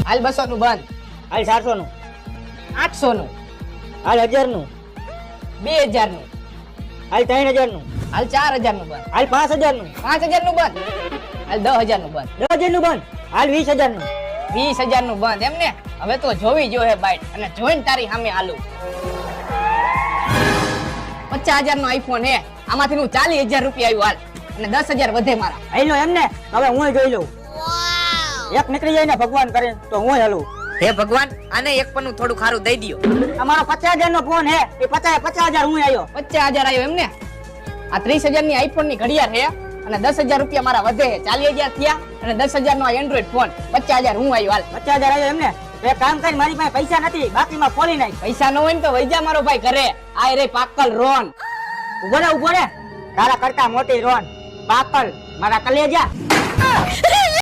હાલ 200 નું બંધ, હાલ 400 નું, 800 નું, હાલ 1000 નું, 2000 નું, હાલ 3000 નું, હાલ 4000 નું બંધ, હાલ 5000 નું, 5000 નું બંધ, હાલ 10000 નું બંધ, 10000 નું બંધ, હાલ 20000 નું. 20000 નું બંધ. એમ ને હવે તો જોવી જો હે બાઈટ અને જોઈને તારી સામે હાલું. 50000 નો આઈફોન હે, આમાંથી હું 40000 રૂપિયા આવ્યું હાલ અને 10000 વધે મારા. હાલો એમ ને, હવે હું જોઈ લઉં. એક નીકળી જાય ને ભગવાન કરે તો હું હાલું. હે ભગવાન, આને એક પન્નું થોડું ખારું દઈ દ્યો. અમારો 50000 નો ફોન હે, એ 50000 હું આવ્યો. 50000 આવ્યો એમ ને. આ 30000 ની આઈફોન ની ઘડિયાળ હે અને 10000 રૂપિયા મારા વધે હે. 40000 થયા અને 10000 નો આ એન્ડ્રોઈડ ફોન. 50000 હું આવ્યો હાલ. 50000 આવ્યો એમ ને. એક કામ કરી, મારી પાસે પૈસા નથી, બાકીમાં ખોલી નાખ. પૈસા ન હોય ને તો વૈજા મારો ભાઈ ઘરે. આ રે પાકલ રોન. ઉભો રે તારા કરતા મોટી રોન પાકલ મારા કલેજા.